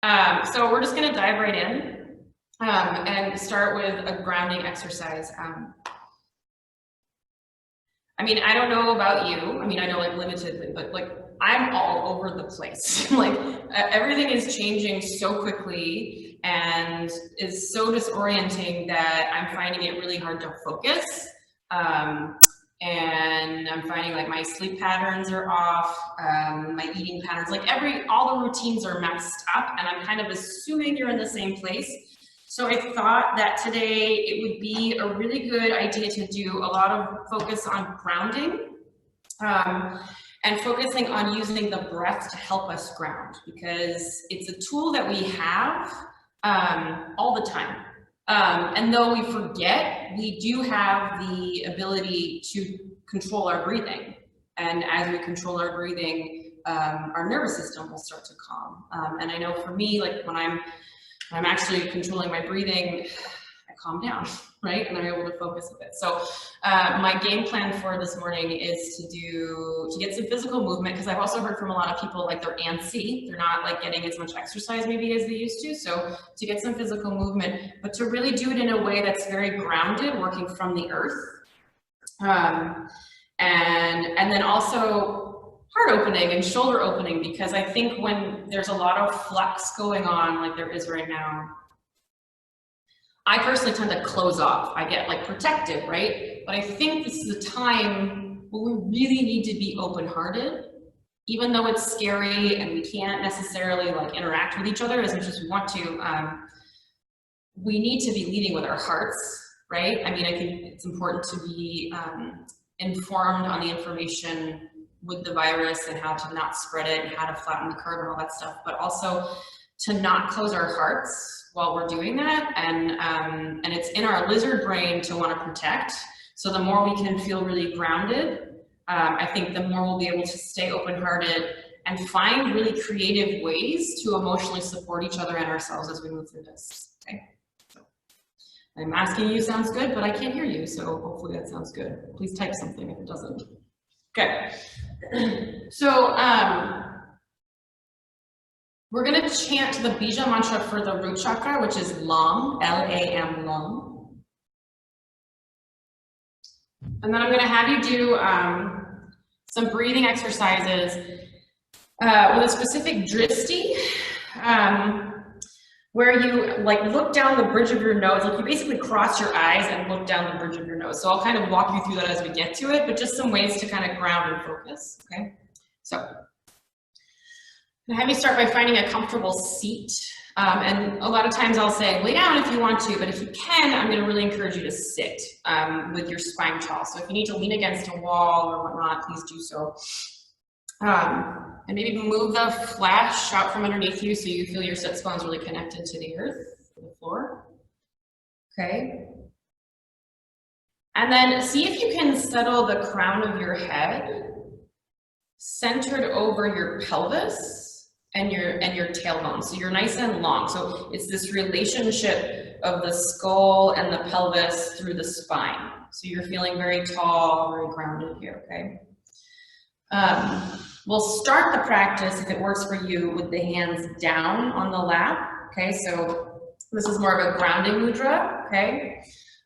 So we're just gonna dive right in and start with a grounding exercise. I mean, I don't know about you. I mean, I know like limitedly, but like I'm all over the place. Like everything is changing so quickly and is so disorienting that I'm finding it really hard to focus. And I'm finding like my sleep patterns are off, my eating patterns, like all the routines are messed up, and I'm kind of assuming you're in the same place. So I thought that today it would be a really good idea to do a lot of focus on grounding and focusing on using the breath to help us ground, because it's a tool that we have all the time. And though we forget, we do have the ability to control our breathing. And as we control our breathing, our nervous system will start to calm. And I know for me, like when I'm actually controlling my breathing, I calm down, right? And I'm able to focus a bit. So my game plan for this morning is to get some physical movement, because I've also heard from a lot of people like they're antsy. They're not like getting as much exercise maybe as they used to. So to get some physical movement, but to really do it in a way that's very grounded, working from the earth. And then also heart opening and shoulder opening, because I think when there's a lot of flex going on like there is right now, I personally tend to close off. I get like protective, right? But I think this is a time when we really need to be open-hearted, even though it's scary and we can't necessarily like interact with each other as much as we want to. We need to be leading with our hearts, right? I mean, I think it's important to be informed on the information with the virus and how to not spread it and how to flatten the curve and all that stuff, but also to not close our hearts while we're doing that. And it's in our lizard brain to want to protect. So the more we can feel really grounded, I think the more we'll be able to stay open-hearted and find really creative ways to emotionally support each other and ourselves as we move through this, okay? So I'm asking you sounds good, but I can't hear you, so hopefully that sounds good. Please type something if it doesn't. Okay, so we're gonna chant the Bija mantra for the root chakra, which is Lung, L-A-M, Lung. And then I'm gonna have you do some breathing exercises with a specific dristi, where you like look down the bridge of your nose, like you basically cross your eyes and look down the bridge of your nose. So I'll kind of walk you through that as we get to it, but just some ways to kind of ground and focus, okay? So I'm gonna have you start by finding a comfortable seat. And a lot of times I'll say, lay down if you want to, but if you can, I'm gonna really encourage you to sit with your spine tall. So if you need to lean against a wall or whatnot, please do so. And maybe move the flash out from underneath you so you feel your sit bones really connected to the earth, to the floor. Okay. And then see if you can settle the crown of your head centered over your pelvis and your tailbone. So you're nice and long. So it's this relationship of the skull and the pelvis through the spine. So you're feeling very tall, very grounded here, okay? We'll start the practice, if it works for you, with the hands down on the lap, okay? So this is more of a grounding mudra, okay?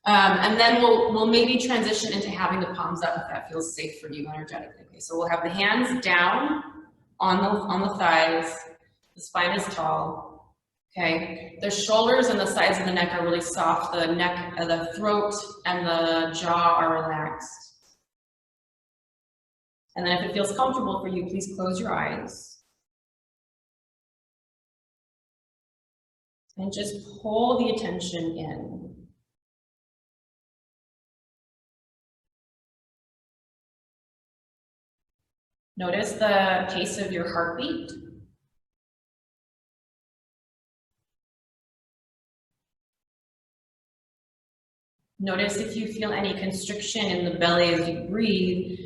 And then we'll maybe transition into having the palms up if that feels safe for you energetically, okay? So we'll have the hands down on the thighs, the spine is tall, okay? The shoulders and the sides of the neck are really soft, the neck, the throat and the jaw are relaxed. And then if it feels comfortable for you, please close your eyes. And just pull the attention in. Notice the pace of your heartbeat. Notice if you feel any constriction in the belly as you breathe.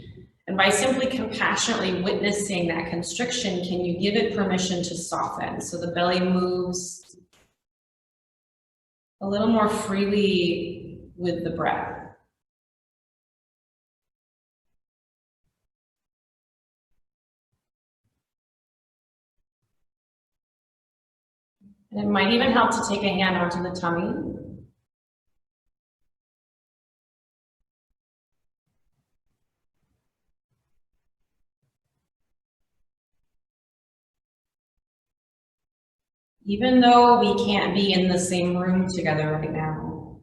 And by simply compassionately witnessing that constriction, can you give it permission to soften? So the belly moves a little more freely with the breath. And it might even help to take a hand onto the tummy. Even though we can't be in the same room together right now,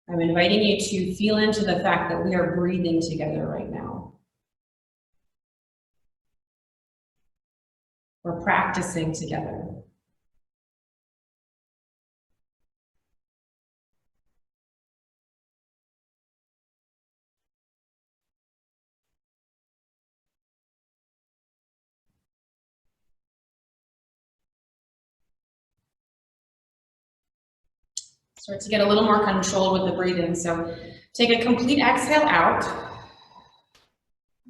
I'm inviting you to feel into the fact that we are breathing together right now. We're practicing together. Start to get a little more control with the breathing. So take a complete exhale out.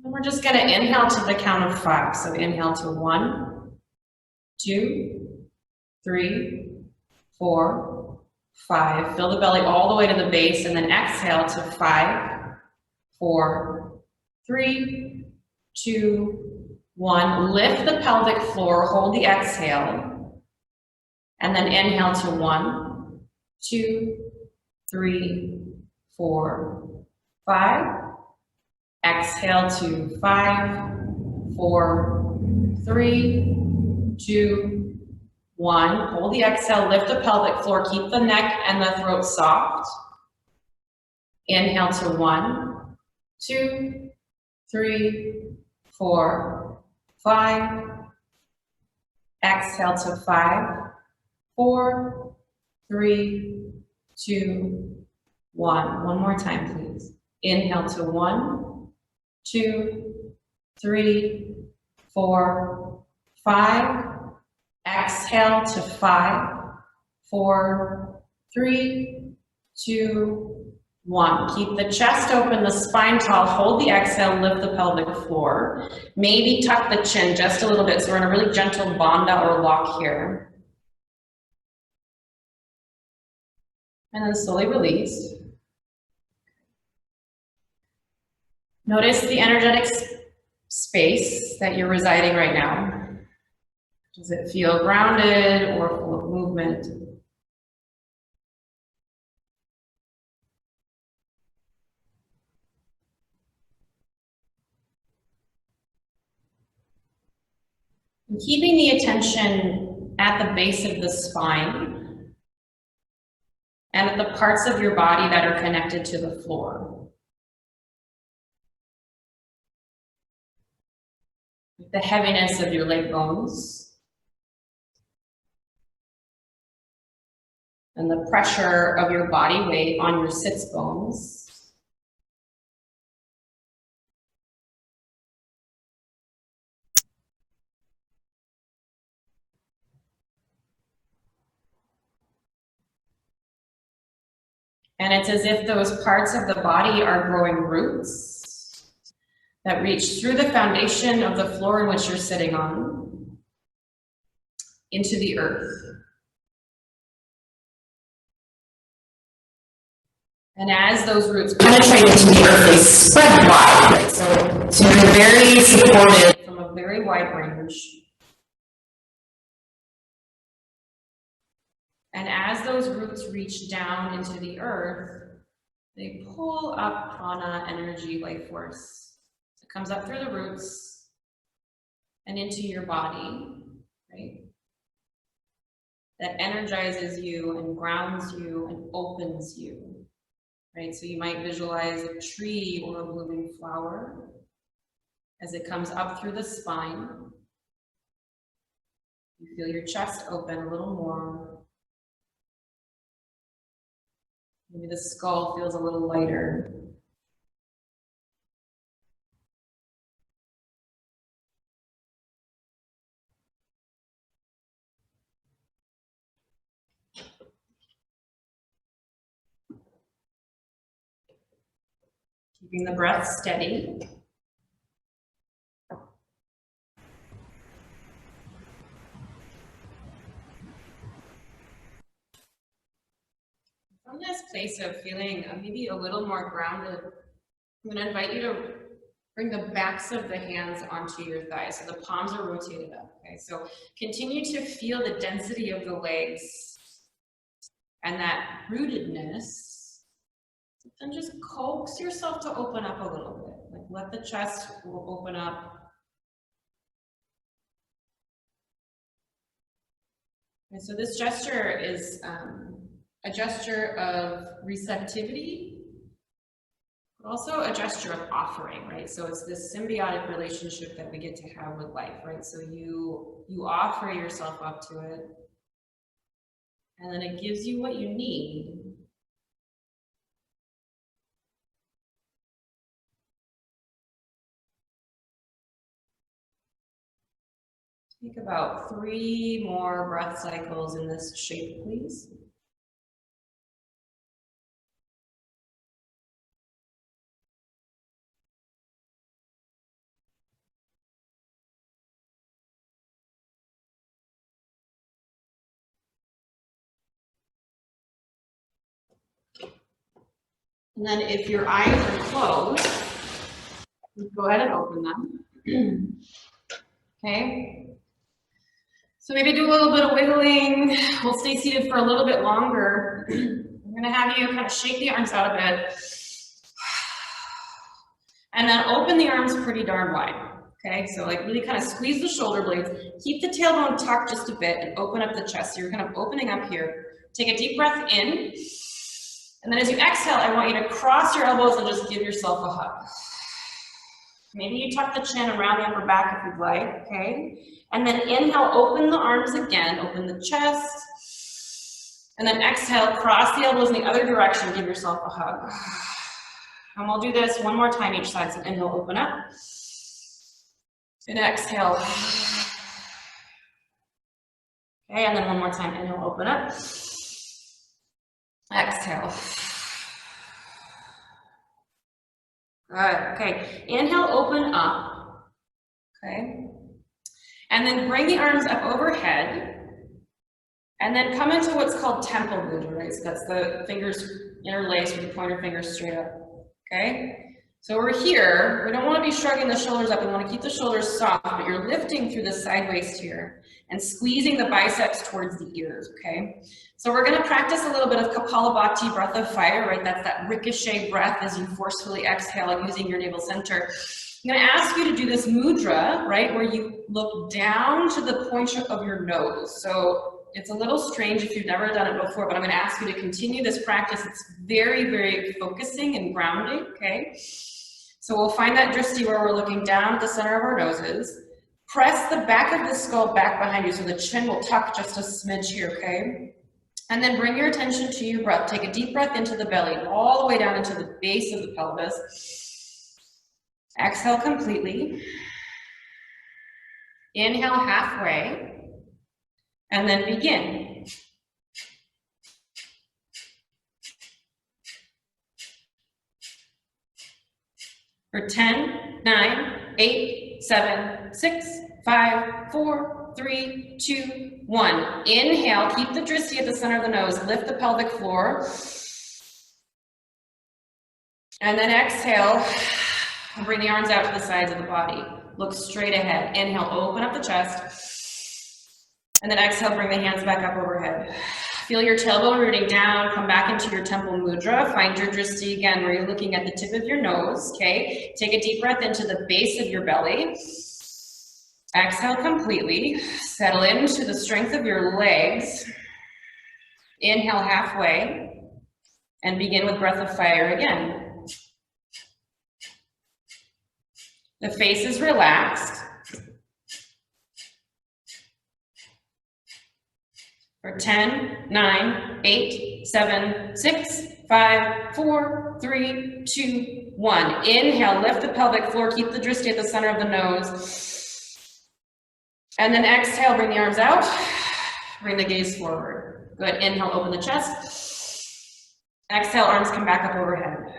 And we're just gonna inhale to the count of 5. So inhale to 1, 2, 3, 4, 5. Fill the belly all the way to the base, and then exhale to 5, 4, 3, 2, 1. Lift the pelvic floor, hold the exhale, and then inhale to 1, 2, 3, 4, 5. Exhale to 5, 4, 3, 2, 1. Hold the exhale, lift the pelvic floor, keep the neck and the throat soft. Inhale to 1, 2, 3, 4, 5. Exhale to 5, 4, 3, 2, 1. One more time, please. Inhale to 1, 2, 3, 4, 5. Exhale to 5, 4, 3, 2, 1. Keep the chest open, the spine tall. Hold the exhale, lift the pelvic floor. Maybe tuck the chin just a little bit, so we're in a really gentle bandha or lock here. And then slowly release. Notice the energetic space that you're residing right now. Does it feel grounded or full of movement? And keeping the attention at the base of the spine and at the parts of your body that are connected to the floor. The heaviness of your leg bones. And the pressure of your body weight on your sits bones. And it's as if those parts of the body are growing roots that reach through the foundation of the floor in which you're sitting on into the earth. And as those roots penetrate into the earth, they spread wide. So you're very supported from a very wide range. And as those roots reach down into the earth, they pull up prana, energy, life force. It comes up through the roots and into your body, right? That energizes you and grounds you and opens you. Right, so you might visualize a tree or a blooming flower as it comes up through the spine. You feel your chest open a little more. Maybe the skull feels a little lighter. Keeping the breath steady. From this place of feeling maybe a little more grounded, I'm going to invite you to Bring the backs of the hands onto your thighs, so the palms are rotated up, okay? So continue to feel the density of the legs and that rootedness. Then just coax yourself to open up a little bit. Like let the chest open up. And so this gesture is a gesture of receptivity, but also a gesture of offering, right? So it's this symbiotic relationship that we get to have with life, right? So you offer yourself up to it, and then it gives you what you need. Take about 3 more breath cycles in this shape, please. And then if your eyes are closed, go ahead and open them. Okay. So maybe do a little bit of wiggling. We'll stay seated for a little bit longer. I'm gonna have you kind of shake the arms out a bit. And then open the arms pretty darn wide. Okay, so like really kind of squeeze the shoulder blades. Keep the tailbone tucked just a bit and open up the chest. So you're kind of opening up here. Take a deep breath in. And then as you exhale, I want you to cross your elbows and just give yourself a hug. Maybe you tuck the chin around the upper back if you'd like, okay? And then inhale, open the arms again, open the chest. And then exhale, cross the elbows in the other direction, give yourself a hug. And we'll do this one more time each side. So inhale, open up. And exhale. Okay, and then one more time, inhale, open up. Exhale. Good, okay. Inhale, open up. Okay. And then bring the arms up overhead. And then come into what's called temple mudra, right? So that's the fingers interlaced with the pointer fingers straight up. Okay. So we're here. We don't want to be shrugging the shoulders up. We want to keep the shoulders soft, but you're lifting through the side waist here and squeezing the biceps towards the ears, okay? So we're going to practice a little bit of Kapalabhati, breath of fire, right? That's that ricochet breath as you forcefully exhale using your navel center. I'm going to ask you to do this mudra, right, where you look down to the point of your nose. So it's a little strange if you've never done it before, but I'm going to ask you to continue this practice. It's very, very focusing and grounding, okay? So we'll find that drishti where we're looking down at the center of our noses. Press the back of the skull back behind you so the chin will tuck just a smidge here, okay? And then bring your attention to your breath. Take a deep breath into the belly, all the way down into the base of the pelvis. Exhale completely. Inhale halfway. And then begin. For 10, 9, 8, 7, 6, 5, 4, 3, 2, 1. Inhale, keep the drishti at the center of the nose. Lift the pelvic floor. And then exhale, bring the arms out to the sides of the body. Look straight ahead. Inhale, open up the chest. And then exhale, bring the hands back up overhead. Feel your tailbone rooting down, come back into your temple mudra. Find your drishti again where you're looking at the tip of your nose, okay? Take a deep breath into the base of your belly. Exhale completely. Settle into the strength of your legs. Inhale halfway. And begin with breath of fire again. The face is relaxed. For 10, 9, 8, 7, 6, 5, 4, 3, 2, 1. Inhale, lift the pelvic floor, keep the drishti at the center of the nose. And then exhale, bring the arms out, bring the gaze forward. Good, inhale, open the chest. Exhale, arms come back up overhead.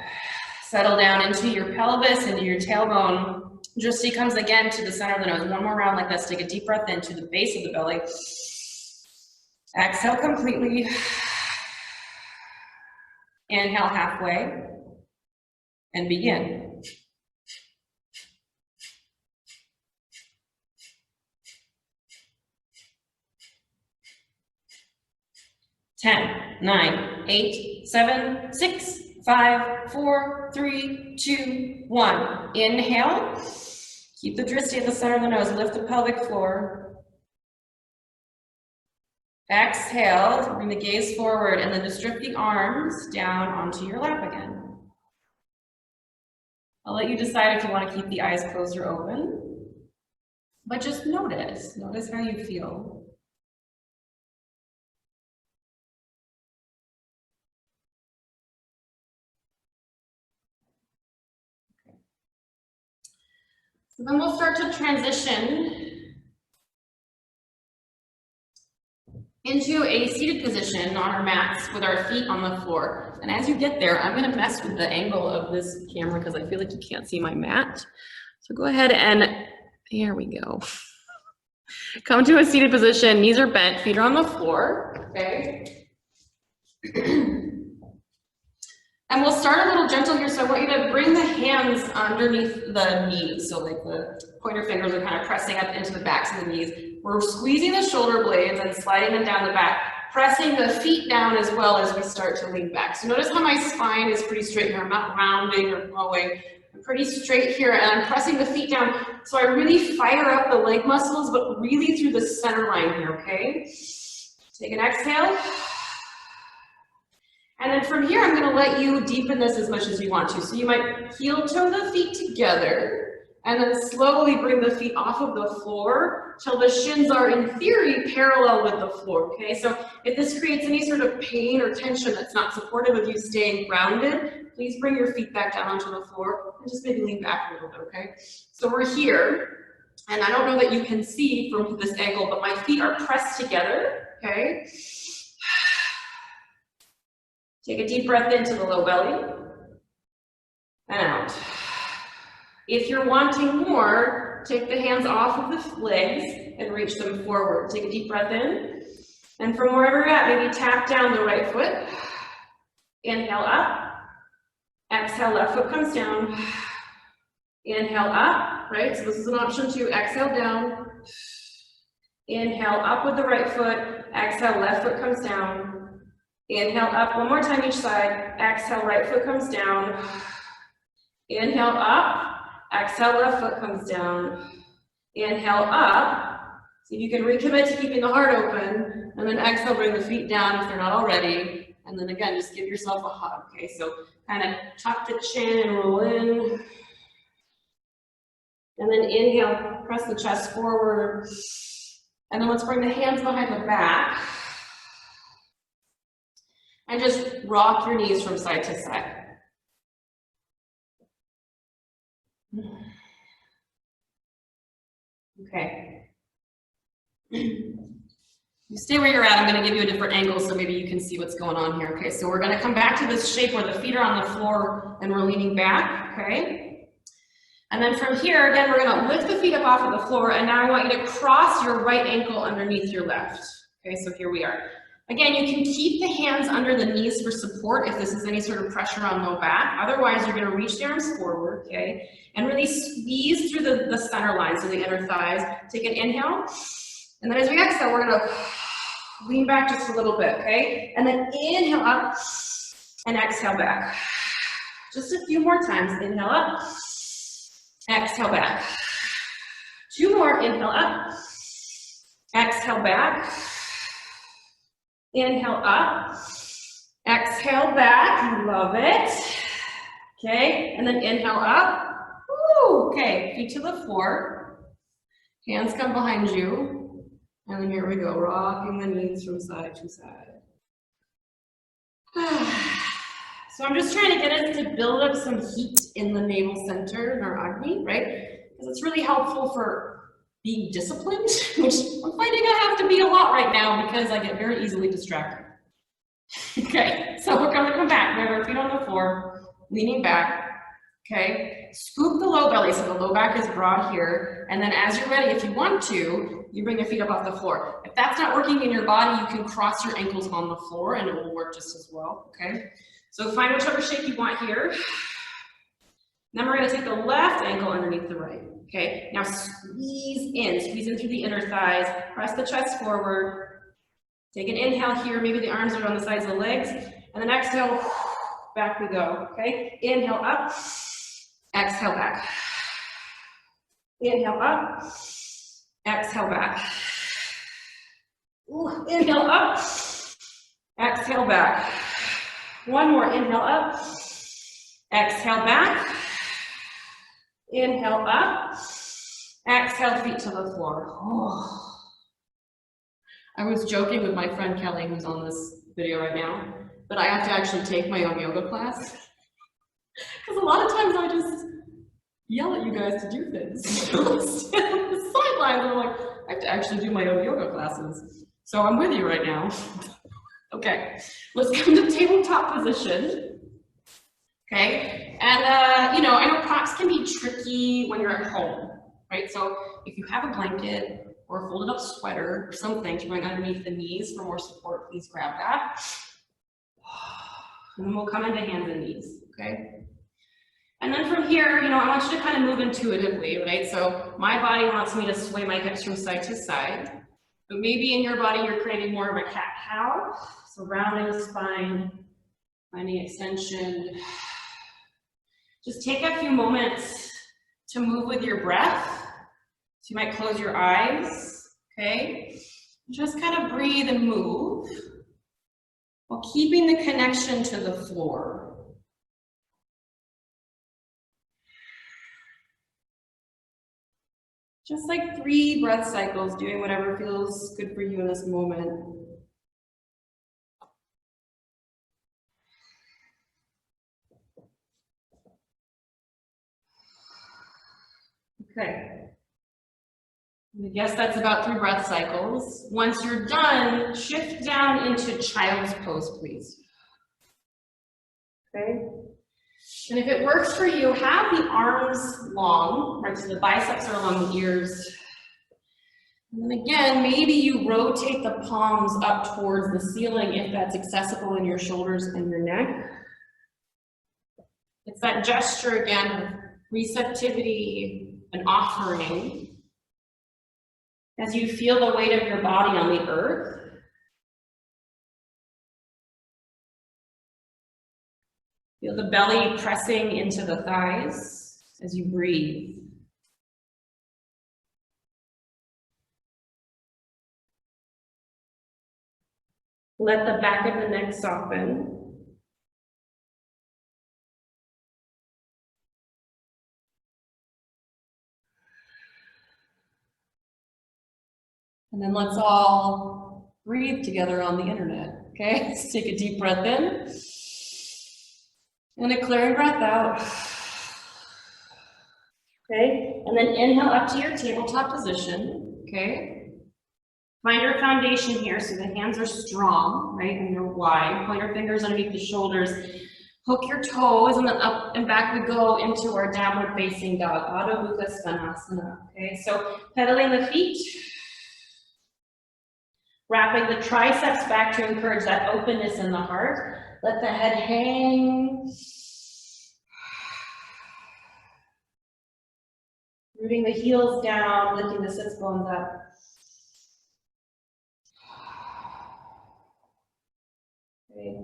Settle down into your pelvis, into your tailbone. Drishti comes again to the center of the nose. One more round like this. Take a deep breath into the base of the belly. Exhale completely. Inhale halfway and begin. 10, 9, 8, 7, 6, 5, 4, 3, 2, 1. Inhale. Keep the drishti at the center of the nose. Lift the pelvic floor. Exhale. Bring the gaze forward and then just drift the arms down onto your lap again. I'll let you decide if you want to keep the eyes closed or open, but just notice how you feel. Okay. So then we'll start to transition into a seated position on our mats with our feet on the floor. And as you get there, I'm going to mess with the angle of this camera because I feel like you can't see my mat. So go ahead and, here we go. Come to a seated position, knees are bent, feet are on the floor, okay? And we'll start a little gentle here, so I want you to bring the hands underneath the knees. So like the pointer fingers are kind of pressing up into the backs of the knees. We're squeezing the shoulder blades and sliding them down the back, pressing the feet down as well as we start to lean back. So notice how my spine is pretty straight here. I'm not rounding or flowing. I'm pretty straight here, and I'm pressing the feet down. So I really fire up the leg muscles, but really through the center line here, okay? Take an exhale. And then from here, I'm gonna let you deepen this as much as you want to. So you might heel toe the feet together, and then slowly bring the feet off of the floor till the shins are, in theory, parallel with the floor, okay? So if this creates any sort of pain or tension that's not supportive of you staying grounded, please bring your feet back down onto the floor and just maybe lean back a little bit, okay? So we're here, and I don't know that you can see from this angle, but my feet are pressed together, okay? Take a deep breath into the low belly and out. If you're wanting more, take the hands off of the legs and reach them forward. Take a deep breath in, and from wherever you're at, maybe tap down the right foot. Inhale up. Exhale, left foot comes down. Inhale up, right? So this is an option too. Exhale down. Inhale up with the right foot. Exhale, left foot comes down. Inhale up, one more time each side. Exhale, right foot comes down. Inhale up. Exhale, left foot comes down. Inhale up. See if you can recommit to keeping the heart open. And then exhale, bring the feet down if they're not already. And then again, just give yourself a hug. Okay, so kind of tuck the chin and roll in. And then inhale, press the chest forward. And then let's bring the hands behind the back. And just rock your knees from side to side. Okay. You stay where you're at. I'm going to give you a different angle so maybe you can see what's going on here. Okay, so we're going to come back to this shape where the feet are on the floor and we're leaning back. Okay. And then from here, again, we're going to lift the feet up off of the floor, and now I want you to cross your right ankle underneath your left. Okay, so here we are. Again, you can keep the hands under the knees for support if this is any sort of pressure on low back. Otherwise, you're going to reach the arms forward, okay? And really squeeze through the center line, so the inner thighs. Take an inhale. And then as we exhale, we're going to lean back just a little bit, okay? And then inhale up and exhale back. Just a few more times. Inhale up, exhale back. Two more. Inhale up, exhale back. Inhale up, exhale back, love it. Okay, and then inhale up. Woo. Okay, feet to the floor. Hands come behind you. And then here we go, rocking the knees from side to side. So I'm just trying to get us to build up some heat in the navel center, in our Agni, right? Because it's really helpful for being disciplined, which I'm finding I have to be a lot right now because I get very easily distracted. Okay, so we're going to come back. We have our feet on the floor, leaning back. Okay, scoop the low belly so the low back is broad here. And then as you're ready, if you want to, you bring your feet up off the floor. If that's not working in your body, you can cross your ankles on the floor and it will work just as well. Okay, so find whichever shape you want here. Then we're going to take the left ankle underneath the right. Okay, now squeeze in through the inner thighs, press the chest forward. Take an inhale here, maybe the arms are on the sides of the legs, and then exhale, back we go, okay? Inhale up, exhale back. Inhale up, exhale back. Ooh, inhale up, exhale back. One more, inhale up, exhale back. Inhale up, exhale, feet to the floor. Oh. I was joking with my friend Kelly, who's on this video right now, but I have to actually take my own yoga class. Because a lot of times I just yell at you guys to do things. Stand on the sidelines and I'm like, I have to actually do my own yoga classes. So I'm with you right now. Okay, let's come to tabletop position. Okay, and you know, I know props can be tricky when you're at home, right? So if you have a blanket, or a folded up sweater or something to bring underneath the knees for more support, please grab that. And then we'll come into hands and knees, okay? And then from here, you know, I want you to kind of move intuitively, right? So my body wants me to sway my hips from side to side, but maybe in your body, you're creating more of a cat-cow. So rounding the spine, finding extension. Just take a few moments to move with your breath. So you might close your eyes, okay? Just kind of breathe and move while keeping the connection to the floor. Just like 3 breath cycles, doing whatever feels good for you in this moment. Okay. I guess that's about 3 breath cycles. Once you're done, shift down into child's pose, please. Okay. And if it works for you, have the arms long, right? So the biceps are along the ears. And then again, maybe you rotate the palms up towards the ceiling if that's accessible in your shoulders and your neck. It's that gesture again of receptivity and offering. As you feel the weight of your body on the earth, feel the belly pressing into the thighs as you breathe. Let the back of the neck soften. And then let's all breathe together on the internet, okay? Let's take a deep breath in. And a clearing breath out. Okay, and then inhale up to your tabletop position, okay? Find your foundation here so the hands are strong, right? And you're wide. Point your fingers underneath the shoulders. Hook your toes, and then up and back we go into our downward facing dog, Adho Mukha Svanasana, okay? So pedaling the feet. Wrapping the triceps back to encourage that openness in the heart. Let the head hang. Rooting the heels down, lifting the sits bones up. Okay.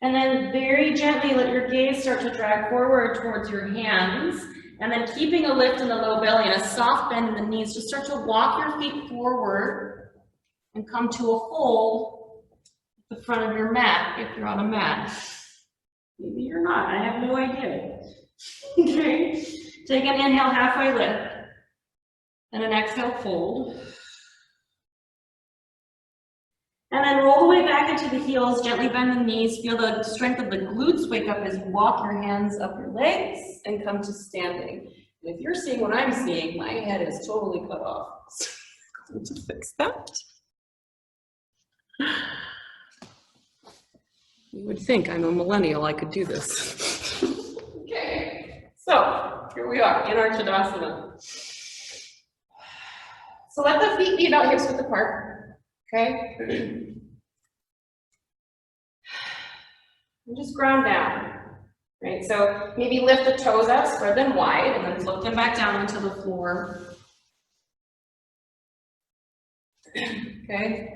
And then very gently let your gaze start to drag forward towards your hands. And then keeping a lift in the low belly and a soft bend in the knees, just start to walk your feet forward and come to a fold at the front of your mat if you're on a mat. Maybe you're not, I have no idea. Okay, take an inhale, halfway lift, and an exhale, fold. And then roll the way back into the heels, gently bend the knees, feel the strength of the glutes wake up as you walk your hands up your legs and come to standing. And if you're seeing what I'm seeing, my head is totally cut off. So I'm going to fix that. You would think I'm a millennial, I could do this. Okay, so here we are in our Tadasana. So let the feet be about hips width apart, okay? And just ground down, right? So maybe lift the toes up, spread them wide, and then float them back down into the floor. Okay?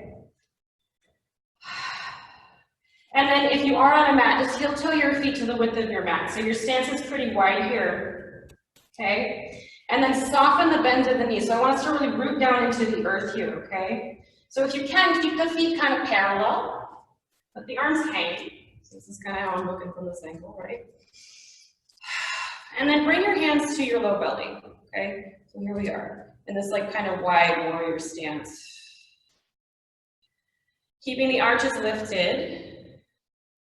And then if you are on a mat, just heel toe your feet to the width of your mat. So your stance is pretty wide here, okay? And then soften the bend of the knees. So I want us to really root down into the earth here, okay? So if you can, keep the feet kind of parallel, let the arms hang. So this is kind of how I'm looking from this angle, right? And then bring your hands to your low belly, okay? So here we are, in this like kind of wide warrior stance. Keeping the arches lifted.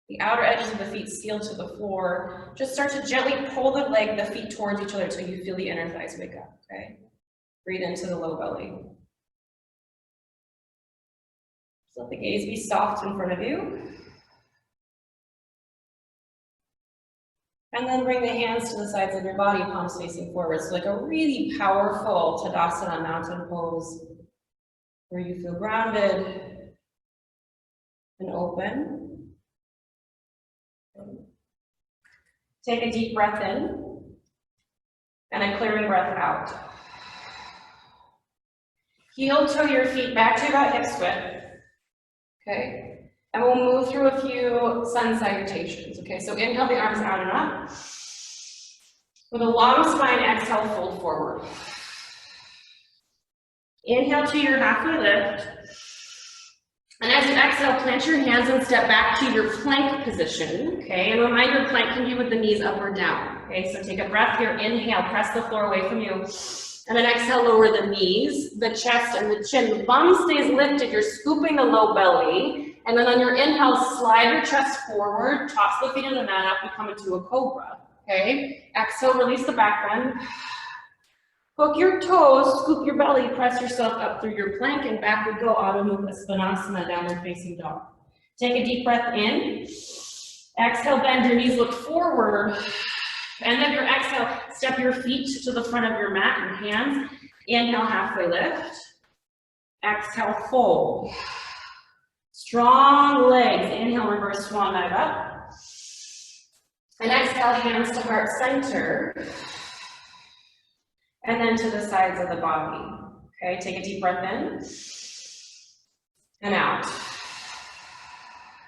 The outer edges of the feet sealed to the floor. Just start to gently pull the feet towards each other until you feel the inner thighs wake up, okay? Breathe into the low belly. Just let the gaze be soft in front of you. And then bring the hands to the sides of your body, palms facing forward. So like a really powerful Tadasana mountain pose where you feel grounded and open. Take a deep breath in and a clearing breath out. Heel toe your feet back to about hip width. Okay, and we'll move through a few sun salutations. Okay, so inhale the arms out and up. With a long spine, exhale, fold forward. Inhale to your halfway lift. And as you exhale, plant your hands and step back to your plank position, okay? And reminder, plank can be with the knees up or down, okay? So take a breath here, inhale, press the floor away from you. And then exhale, lower the knees, the chest, and the chin. The bum stays lifted, you're scooping the low belly. And then on your inhale, slide your chest forward, toss the feet in the mat up, you come into a cobra, okay? Exhale, release the back bend. Hook your toes, scoop your belly, press yourself up through your plank, and back we go, Adho Mukha Svanasana, downward facing dog. Take a deep breath in. Exhale, bend your knees, look forward. End of your exhale, step your feet to the front of your mat and hands. Inhale, halfway lift. Exhale, fold. Strong legs. Inhale, reverse swan dive up. And exhale, hands to heart center. And then to the sides of the body. Okay, take a deep breath in. And out.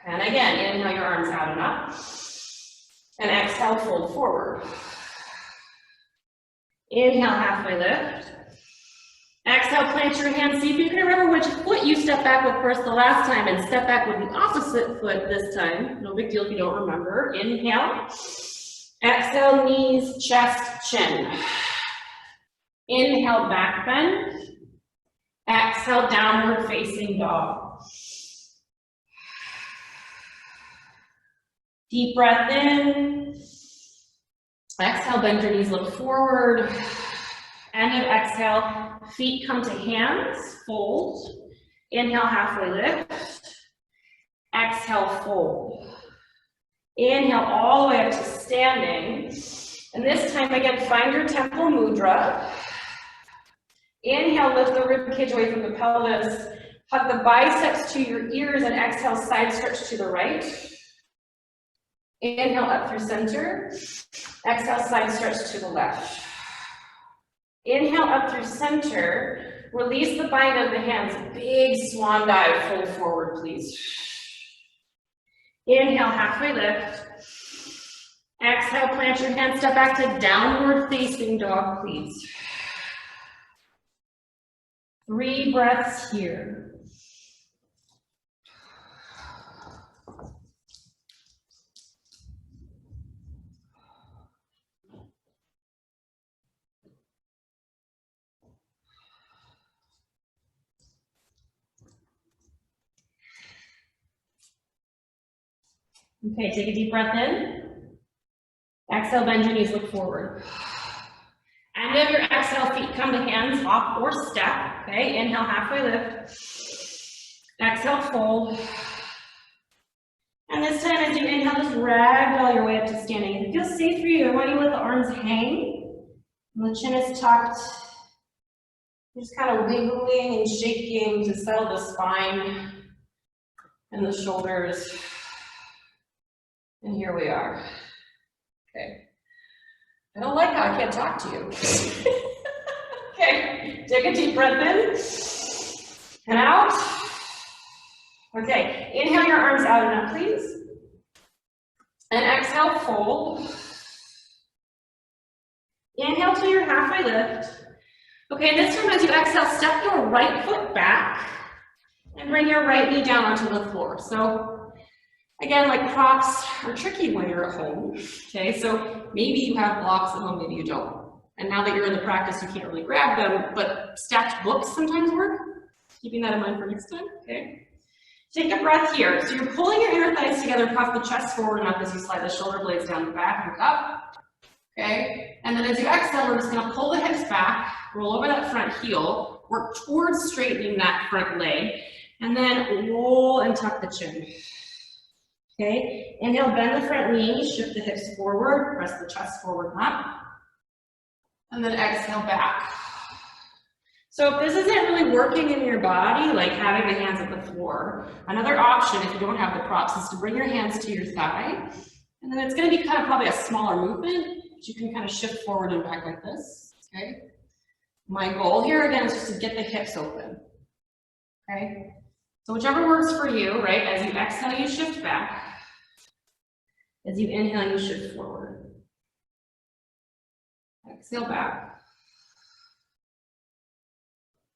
And again, inhale your arms out and up. And exhale, fold forward. Inhale, halfway lift. Exhale, plant your hands. See if you can remember which foot you stepped back with first the last time, and step back with the opposite foot this time. No big deal if you don't remember. Inhale. Exhale, knees, chest, chin. Inhale, back bend. Exhale, downward facing dog. Deep breath in. Exhale, bend your knees, look forward. End of exhale, feet come to hands, fold. Inhale, halfway lift. Exhale, fold. Inhale all the way up to standing. And this time, again, find your temple mudra. Inhale, lift the rib cage away from the pelvis. Hug the biceps to your ears and exhale, side stretch to the right. Inhale up through center. Exhale, side stretch to the left. Inhale up through center. Release the bind of the hands. Big swan dive, fold forward, please. Inhale, halfway lift. Exhale, plant your hands, step back to downward facing dog, please. 3 breaths here. Okay, take a deep breath in. Exhale, bend your knees, look forward. End of your exhale, feet come to hands, hop or step. Okay, inhale, halfway lift. Exhale, fold. And this time as you inhale, just ragdoll your way up to standing. If it feels safe for you, I want you to let the arms hang. And the chin is tucked. You're just kind of wiggling and shaking to settle the spine and the shoulders. And here we are. Okay. I don't like how I can't talk to you. Okay, take a deep breath in and out. Okay, inhale your arms out and up, please. And exhale, fold. Inhale to your halfway lift. Okay, and this time as you exhale, step your right foot back and bring your right knee down onto the floor. So again, like props are tricky when you're at home. Okay, so maybe you have blocks at home, maybe you don't. And now that you're in the practice, you can't really grab them, but stacked books sometimes work. Keeping that in mind for next time, okay? Take a breath here. So you're pulling your inner thighs together, puff the chest forward and up as you slide the shoulder blades down the back and up. Okay, and then as you exhale, we're just gonna pull the hips back, roll over that front heel, work towards straightening that front leg, and then roll and tuck the chin. Okay, inhale, bend the front knee, shift the hips forward, press the chest forward and up, and then exhale back. So if this isn't really working in your body, like having the hands at the floor, another option if you don't have the props is to bring your hands to your thigh, and then it's gonna be kind of probably a smaller movement. You can kind of shift forward and back like this, okay? My goal here again is just to get the hips open, okay? So whichever works for you, right? As you exhale, you shift back. As you inhale, you shift forward. Exhale back.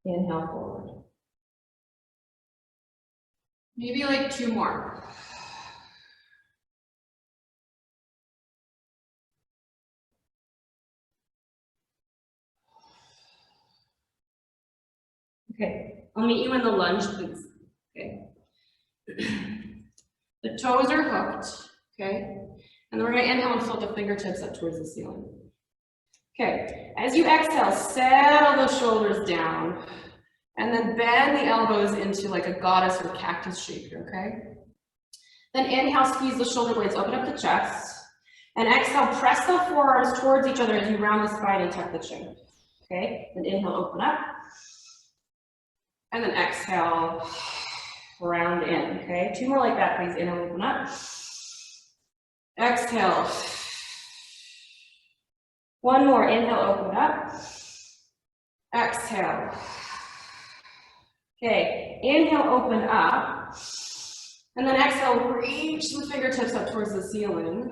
Inhale forward. Maybe like 2 more. Okay, I'll meet you in the lunge, please. Okay. The toes are hooked, okay? And then we're gonna inhale and float the fingertips up towards the ceiling. Okay, as you exhale, settle the shoulders down, and then bend the elbows into like a goddess or cactus shape here, okay? Then inhale, squeeze the shoulder blades, open up the chest, and exhale, press the forearms towards each other as you round the spine and tuck the chin, okay? Then inhale, open up. And then exhale, round in, okay? 2 more like that, please. Inhale, open up. Exhale. 1 more, inhale, open up. Exhale. Okay, inhale, open up. And then exhale, reach the fingertips up towards the ceiling.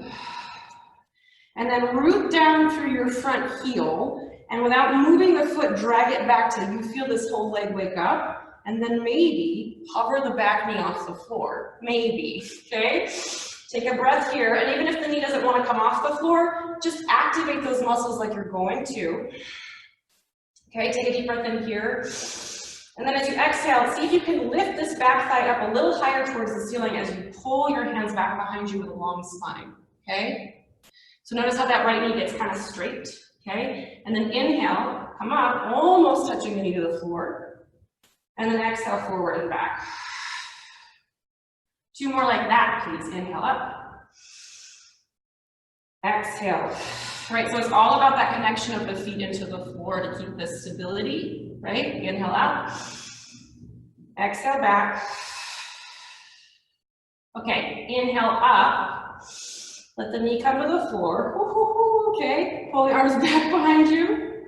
And then root down through your front heel. And without moving the foot, drag it back till you feel this whole leg wake up. And then maybe hover the back knee off the floor. Maybe, okay? Take a breath here. And even if the knee doesn't want to come off the floor, just activate those muscles like you're going to. Okay, take a deep breath in here. And then as you exhale, see if you can lift this back thigh up a little higher towards the ceiling as you pull your hands back behind you with a long spine, okay? So notice how that right knee gets kind of straight, okay? And then inhale, come up, almost touching the knee to the floor. And then exhale, forward and back. 2 more like that, please. Inhale up. Exhale. Right, so it's all about that connection of the feet into the floor to keep this stability, right? Inhale out. Exhale back. Okay, inhale up. Let the knee come to the floor. Okay, pull the arms back behind you.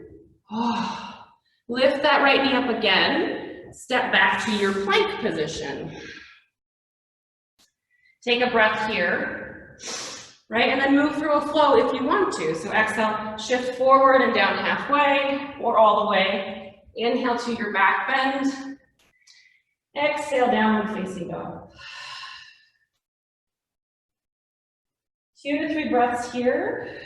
Lift that right knee up again. Step back to your plank position. Take a breath here, right? And then move through a flow if you want to. So exhale, shift forward and down halfway or all the way. Inhale to your back bend. Exhale, downward facing dog. 2 to 3 breaths here.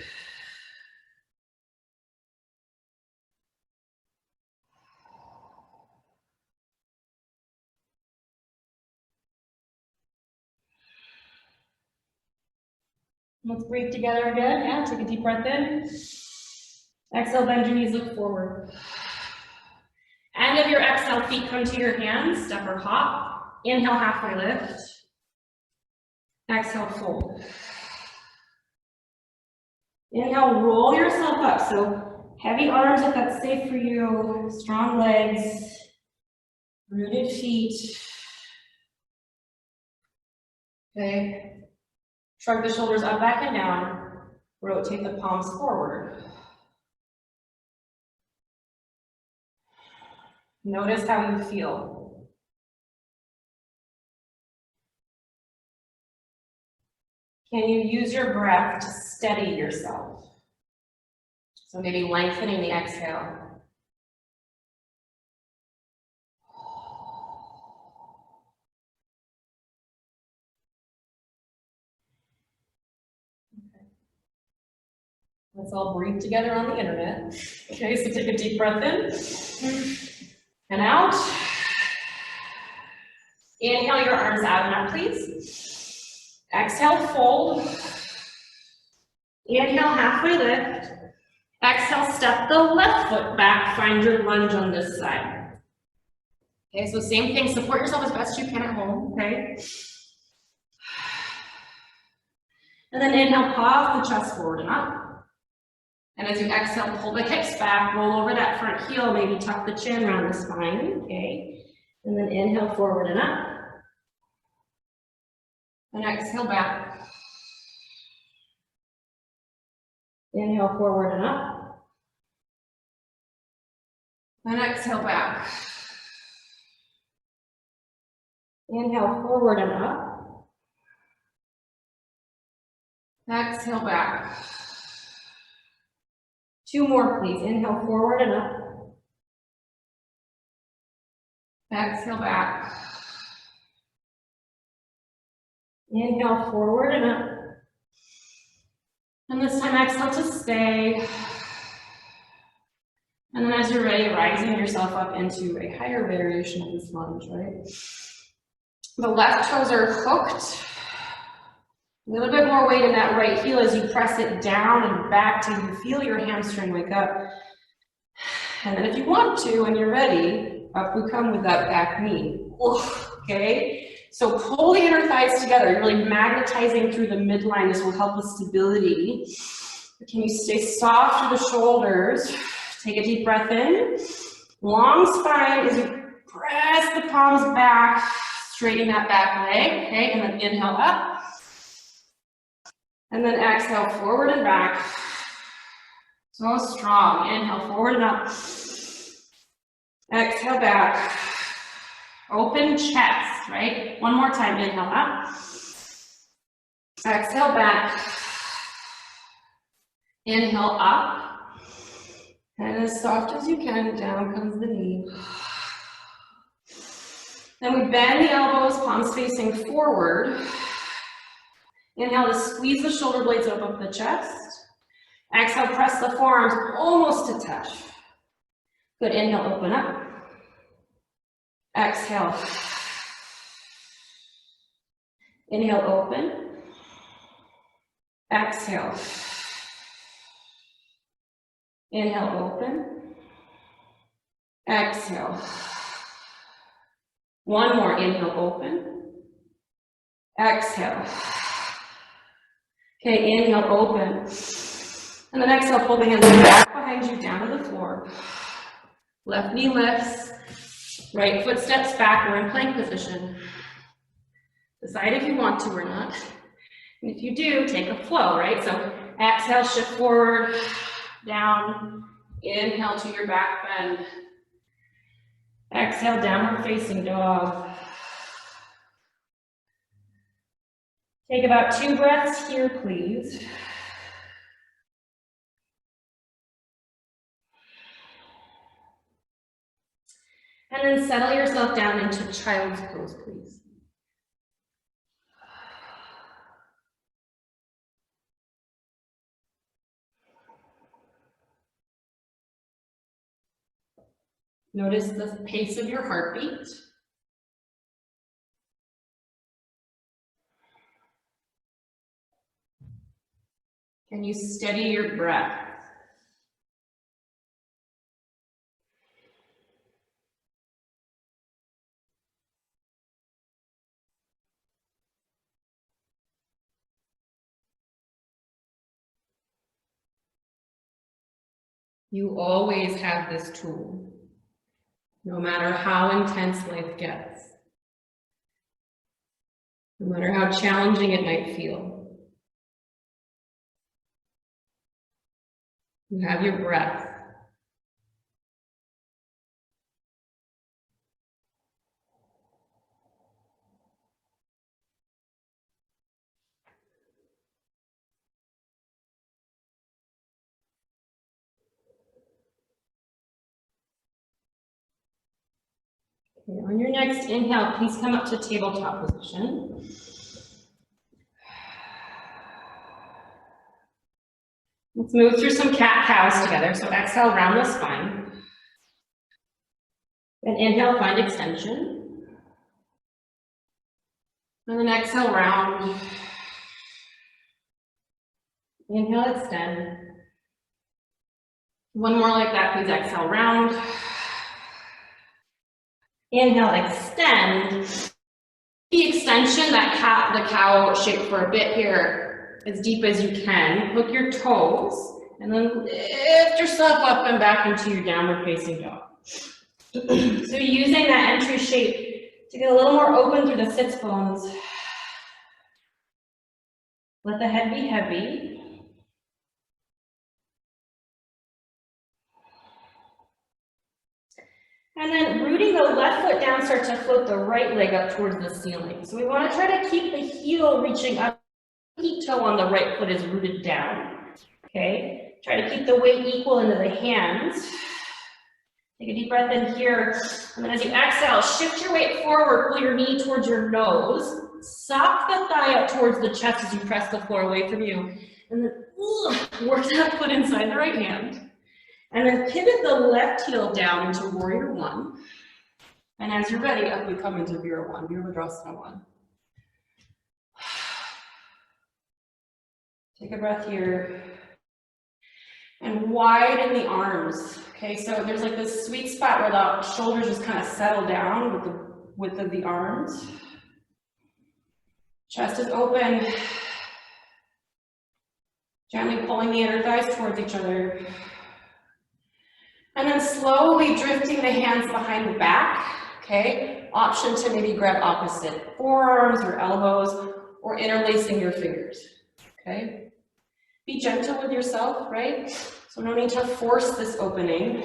Let's breathe together again. Yeah, take a deep breath in. Exhale, bend your knees, look forward. End of your exhale, feet come to your hands, step or hop. Inhale, halfway lift. Exhale, fold. Inhale, roll yourself up. So heavy arms if that's safe for you, strong legs, rooted feet. Okay. Shrug the shoulders up, back, and down. Rotate the palms forward. Notice how you feel. Can you use your breath to steady yourself? So maybe lengthening the exhale. Let's all breathe together on the internet. Okay, so take a deep breath in and out. Inhale your arms out and up, please. Exhale, fold. Inhale, halfway lift. Exhale, step the left foot back, find your lunge on this side. Okay, so same thing, support yourself as best you can at home, okay? And then inhale, pause the chest forward and up. And as you exhale, pull the hips back, roll over that front heel, maybe tuck the chin around the spine, okay? And then inhale forward and up. And exhale back. Inhale forward and up. And exhale back. Inhale forward and up. Exhale back. Two more, please. Inhale forward and up. Exhale back. Inhale forward and up. And this time exhale to stay. And then as you're ready, rising yourself up into a higher variation of this lunge, right? The left toes are hooked. A little bit more weight in that right heel as you press it down and back till you feel your hamstring wake up. And then if you want to, when you're ready, up we come with that back knee. Okay? So pull the inner thighs together. You're really magnetizing through the midline. This will help with stability. Can you stay soft through the shoulders? Take a deep breath in. Long spine as you press the palms back. Straighten that back leg. Okay? And then inhale up. And then exhale forward and back. So strong. Inhale forward and up. Exhale back. Open chest, right? One more time. Inhale up. Exhale back. Inhale up. And as soft as you can, down comes the knee. Then we bend the elbows, palms facing forward. Inhale to squeeze the shoulder blades up the chest. Exhale, press the forearms almost to touch. Good, inhale, open up. Exhale. Inhale, open. Exhale. Inhale, open. Exhale. One more, inhale, open. Exhale. Okay, inhale, open. And then exhale, pull the hands back behind you, down to the floor. Left knee lifts. Right foot steps back. We're in plank position. Decide if you want to or not. And if you do, take a flow, right? So exhale, shift forward, down. Inhale to your back bend. Exhale, downward facing dog. Take about 2 breaths here, please. And then settle yourself down into child's pose, please. Notice the pace of your heartbeat. Can you steady your breath? You always have this tool, no matter how intense life gets, no matter how challenging it might feel. You have your breath. Okay, on your next inhale, please come up to tabletop position. Let's move through some cat-cows together. So exhale, round the spine. And inhale, find extension. And then exhale, round. Inhale, extend. One more like that, please. Exhale, round. Inhale, extend. The extension, the cow shape for a bit here, as deep as you can. Hook your toes, and then lift yourself up and back into your downward facing dog. So using that entry shape to get a little more open through the sits bones. Let the head be heavy. And then rooting the left foot down, start to float the right leg up towards the ceiling. So we want to try to keep the heel reaching up. Peep toe on the right foot is rooted down. Okay, try to keep the weight equal into the hands. Take a deep breath in here. And then as you exhale, shift your weight forward, pull your knee towards your nose. Sock the thigh up towards the chest as you press the floor away from you. And then work that foot inside the right hand. And then pivot the left heel down into warrior one. And as you're ready, up we come into Virabhadrasana 1. Take a breath here. And widen the arms. Okay, so there's like this sweet spot where the shoulders just kind of settle down with the width of the arms. Chest is open. Gently pulling the inner thighs towards each other. And then slowly drifting the hands behind the back, okay? Option to maybe grab opposite forearms or elbows or interlacing your fingers, okay? Be gentle with yourself, right? So no need to force this opening.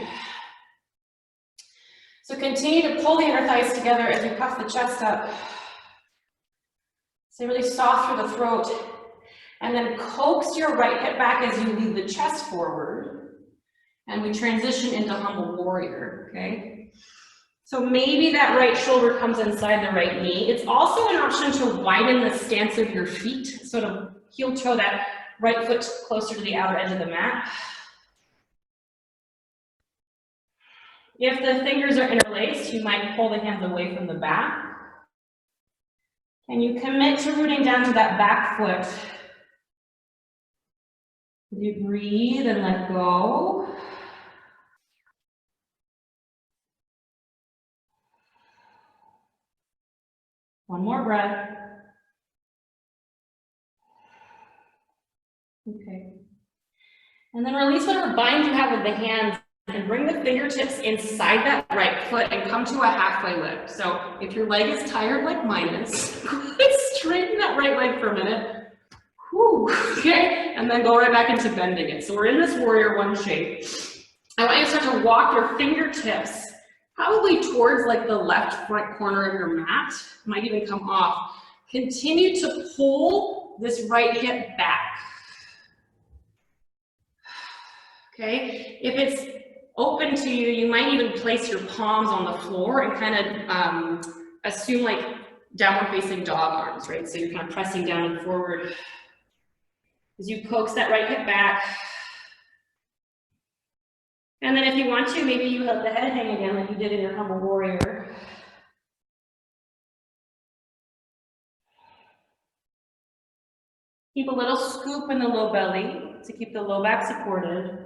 So continue to pull the inner thighs together as you puff the chest up. Stay really soft through the throat. And then coax your right hip back as you lead the chest forward. And we transition into humble warrior, okay? So maybe that right shoulder comes inside the right knee. It's also an option to widen the stance of your feet, sort of heel toe that right foot closer to the outer edge of the mat. If the fingers are interlaced, you might pull the hands away from the back. And you commit to rooting down to that back foot. You breathe and let go. One more breath. Okay. And then release whatever bind you have with the hands and bring the fingertips inside that right foot and come to a halfway lift. So if your leg is tired like mine is, straighten that right leg for a minute. Whew. Okay, and then go right back into bending it. So we're in this warrior one shape. I want you to start to walk your fingertips probably towards like the left front corner of your mat. Might even come off. Continue to pull this right hip back. Okay, if it's open to you, you might even place your palms on the floor and kind of assume like downward facing dog arms, right? So you're kind of pressing down and forward. As you coax that right hip back. And then if you want to, maybe you let the head hang again like you did in your humble warrior. Keep a little scoop in the low belly to keep the low back supported.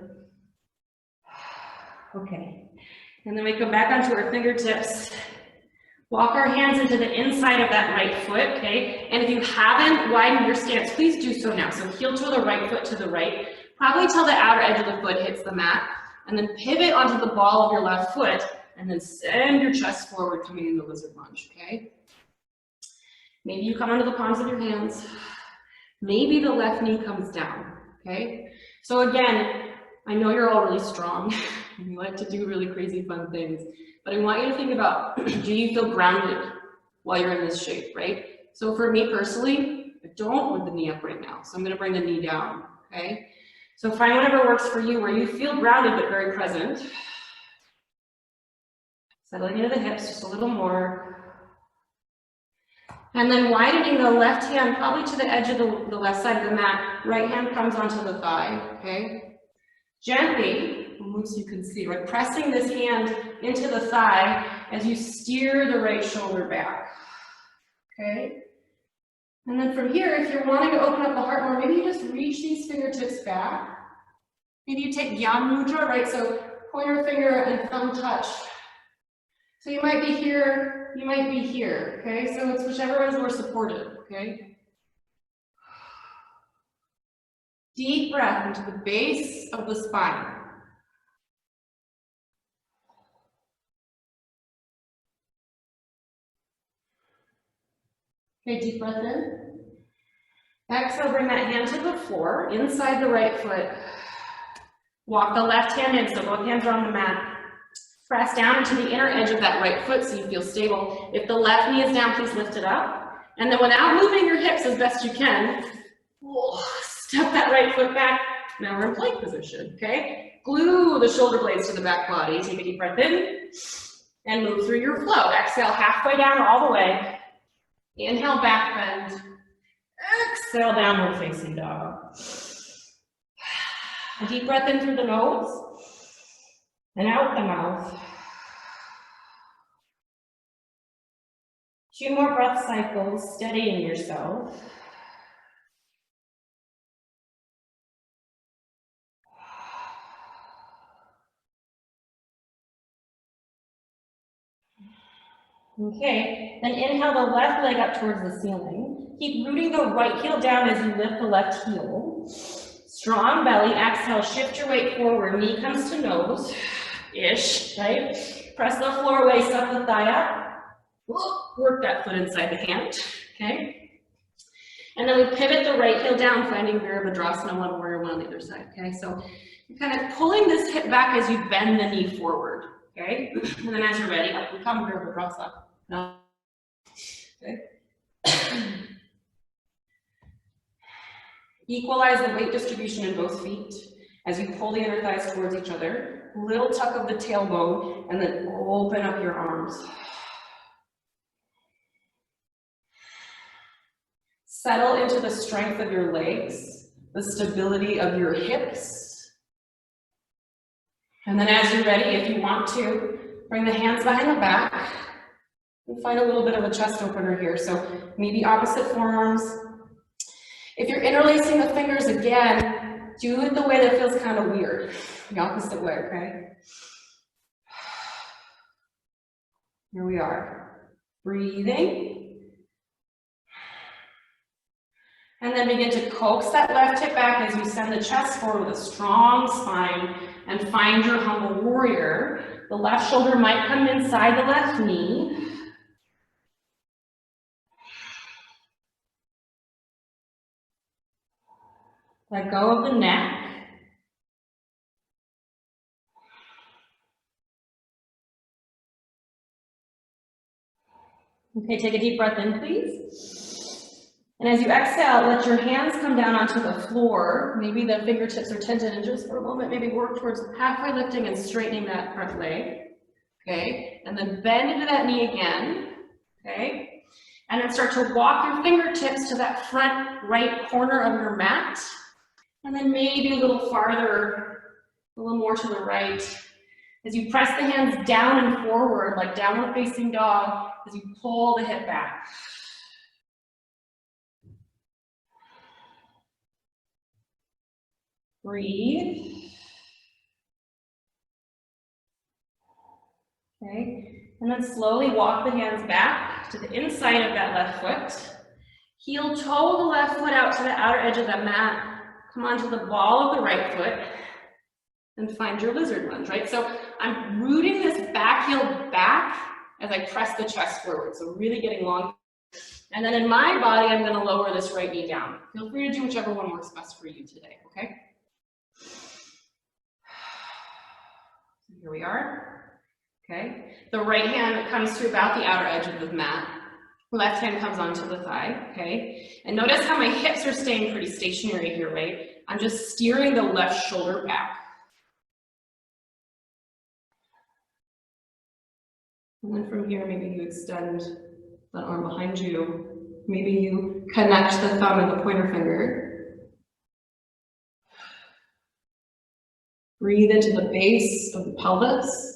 Okay. And then we come back onto our fingertips. Walk our hands into the inside of that right foot, okay? And if you haven't widened your stance, please do so now. So heel toe the right foot to the right, probably till the outer edge of the foot hits the mat, and then pivot onto the ball of your left foot, and then send your chest forward, coming into lizard lunge, okay? Maybe you come onto the palms of your hands. Maybe the left knee comes down, okay? So again, I know you're all really strong, and you like to do really crazy fun things, but I want you to think about, do you feel grounded while you're in this shape, right? So for me personally, I don't with the knee up right now, so I'm gonna bring the knee down, okay? So find whatever works for you, where you feel grounded but very present. Settling into the hips just a little more. And then widening the left hand probably to the edge of the left side of the mat. Right hand comes onto the thigh, okay? Gently, so you can see, like pressing this hand into the thigh as you steer the right shoulder back, okay? And then from here, if you're wanting to open up the heart more, maybe you just reach these fingertips back. Maybe you take Yan Mudra, right? So pointer finger and thumb touch. So you might be here, you might be here, okay? So it's whichever is more supportive, okay? Deep breath into the base of the spine. Okay, deep breath in. Exhale, bring that hand to the floor, inside the right foot. Walk the left hand in, so both hands are on the mat. Press down into the inner edge of that right foot so you feel stable. If the left knee is down, please lift it up. And then without moving your hips as best you can, step that right foot back. Now we're in plank position, okay? Glue the shoulder blades to the back body. Take a deep breath in and move through your flow. Exhale, halfway down or all the way. Inhale, back bend. Exhale, downward facing dog. A deep breath in through the nose and out the mouth. 2 more breath cycles, steadying yourself. Okay, then inhale the left leg up towards the ceiling. Keep rooting the right heel down as you lift the left heel. Strong belly, exhale, shift your weight forward. Knee comes to nose-ish, right? Press the floor, waist up, the thigh up. Work that foot inside the hand, okay? And then we pivot the right heel down, finding Virabhadrasana, one warrior, one on the other side, okay? So you're kind of pulling this hip back as you bend the knee forward, okay? And then as you're ready, up we come, Virabhadrasana. Okay. Equalize the weight distribution in both feet as you pull the inner thighs towards each other. Little tuck of the tailbone, and then open up your arms. Settle into the strength of your legs, the stability of your hips. And then as you're ready, if you want to, bring the hands behind the back and find a little bit of a chest opener here. So maybe opposite forearms. If you're interlacing the fingers again, do it the way that feels kind of weird. The opposite way, okay? Here we are. Breathing. And then begin to coax that left hip back as you send the chest forward with a strong spine and find your humble warrior. The left shoulder might come inside the left knee. Let go of the neck. Okay, take a deep breath in, please. And as you exhale, let your hands come down onto the floor. Maybe the fingertips are tented, and just for a moment, maybe work towards halfway lifting and straightening that front leg. Okay, and then bend into that knee again. Okay, and then start to walk your fingertips to that front right corner of your mat. And then maybe a little farther, a little more to the right. As you press the hands down and forward, like downward facing dog, as you pull the hip back. Breathe. Okay, and then slowly walk the hands back to the inside of that left foot. Heel toe the left foot out to the outer edge of that mat. Come onto the ball of the right foot and find your lizard lunge, right? So I'm rooting this back heel back as I press the chest forward. So really getting long. And then in my body, I'm gonna lower this right knee down. Feel free to do whichever one works best for you today, okay? So here we are, okay? The right hand comes to about the outer edge of the mat. Left hand comes onto the thigh, okay? And notice how my hips are staying pretty stationary here, right? I'm just steering the left shoulder back. And then from here, maybe you extend that arm behind you. Maybe you connect the thumb and the pointer finger. Breathe into the base of the pelvis.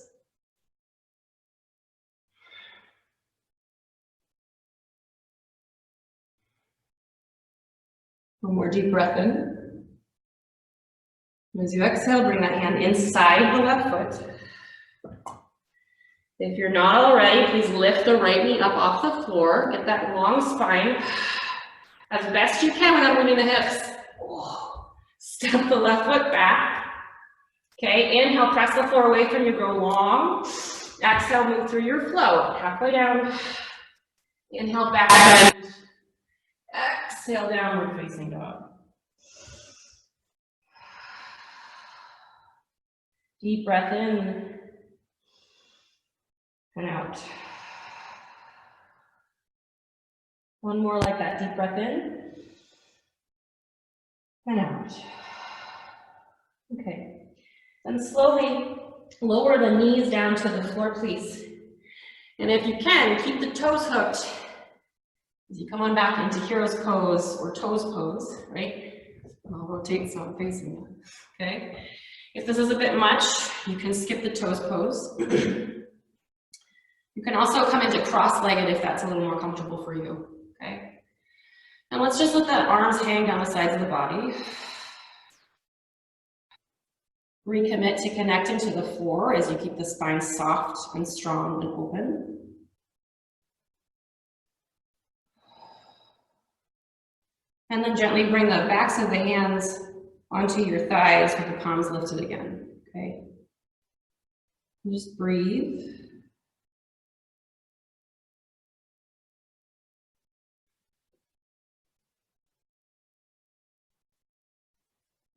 One more deep breath in. And as you exhale, bring that hand inside the left foot. If you're not already, please lift the right knee up off the floor. Get that long spine as best you can without moving the hips. Step the left foot back. Okay, inhale, press the floor away from you, grow long. Exhale, move through your flow. Halfway down. Inhale, back bend. Exhale, downward facing dog. Deep breath in and out. One more like that, deep breath in and out. Okay, then slowly lower the knees down to the floor, please. And if you can, keep the toes hooked as you come on back into hero's pose or toes pose, right? I'll rotate so I'm facing you, okay? If this is a bit much, you can skip the toes pose. You can also come into cross-legged if that's a little more comfortable for you, okay? And let's just let that arms hang down the sides of the body. Recommit to connecting to the floor as you keep the spine soft and strong and open. And then gently bring the backs of the hands onto your thighs with the palms lifted again, okay? And just breathe.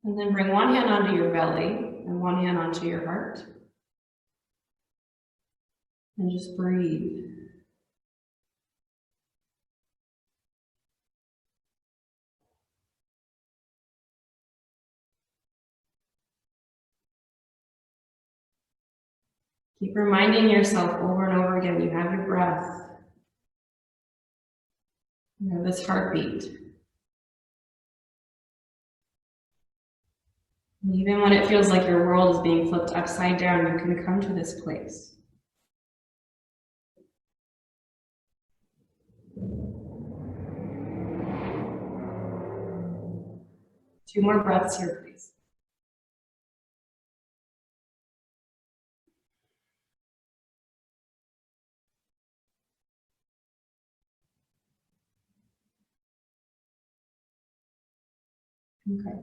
And then bring one hand onto your belly and one hand onto your heart. And just breathe. Keep reminding yourself over and over again, you have your breath. You have this heartbeat. And even when it feels like your world is being flipped upside down, you can come to this place. Two more breaths here, please. Okay.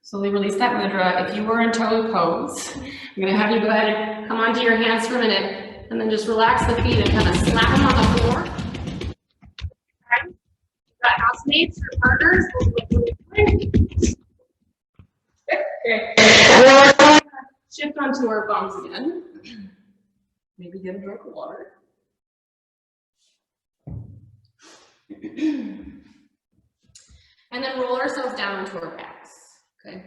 Slowly release that mudra. If you were in toe pose, I'm going to have you go ahead and come onto your hands for a minute, and then just relax the feet and kind of slap them on the floor. Okay. Got housemates or partners. Okay. We're shift onto our bums again. Maybe get a drink of water. And then roll ourselves down onto our backs. Okay.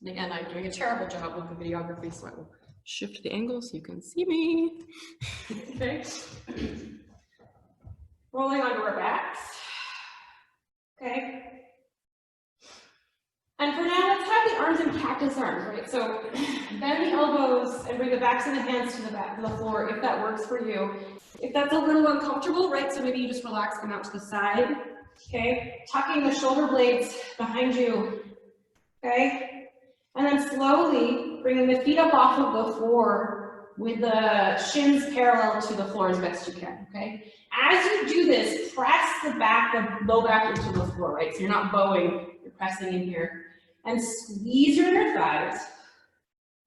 And again, I'm doing a terrible job with the videography, so I will shift the angle so you can see me. Okay. Rolling onto our backs. Okay. And for now, let's have the arms in cactus arms, right? So bend the elbows and bring the backs of the hands to the back of the floor if that works for you. If that's a little uncomfortable, right? So maybe you just relax them out to the side. Okay. Tucking the shoulder blades behind you. Okay. And then slowly bringing the feet up off of the floor with the shins parallel to the floor as best you can. Okay. As you do this, press the back, the low back into the floor, right? So you're not bowing, you're pressing in here. And squeeze your inner thighs.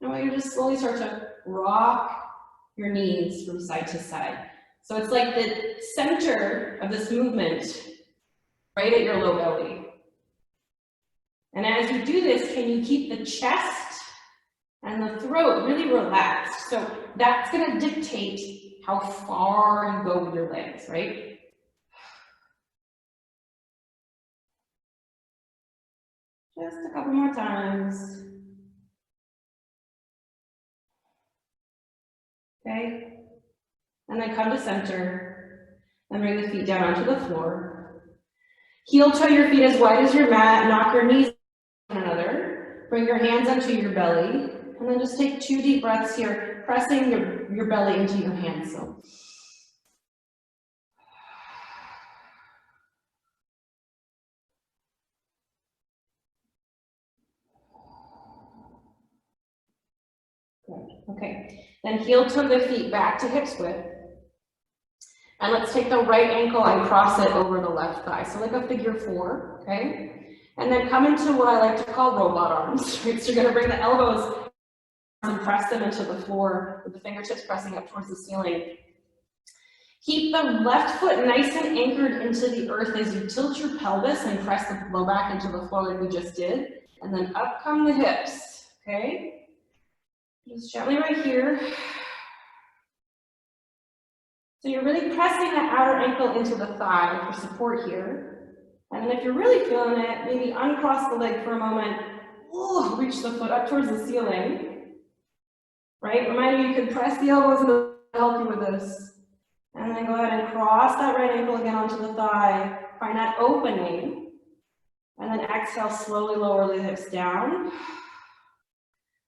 And I want you to just slowly start to rock your knees from side to side. So it's like the center of this movement, right at your low belly. And as you do this, can you keep the chest and the throat really relaxed? So that's going to dictate how far you go with your legs, right? Just a couple more times. Okay. And then come to center and bring the feet down onto the floor. Heel toe your feet as wide as your mat, knock your knees one another. Bring your hands onto your belly, and then just take 2 deep breaths here, pressing your belly into your hands. So. Good. Okay, then heel toe the feet back to hips width. And let's take the right ankle and cross it over the left thigh. So like a figure 4, okay? And then come into what I like to call robot arms, right? So you're gonna bring the elbows and press them into the floor with the fingertips pressing up towards the ceiling. Keep the left foot nice and anchored into the earth as you tilt your pelvis and press the low back into the floor like we just did. And then up come the hips, okay? Just gently right here. So you're really pressing that outer ankle into the thigh for support here. And then if you're really feeling it, maybe uncross the leg for a moment. Ooh, reach the foot up towards the ceiling. Right? Remind you, you can press the elbows to help you with this. And then go ahead and cross that right ankle again onto the thigh. Find that opening. And then exhale, slowly lower the hips down.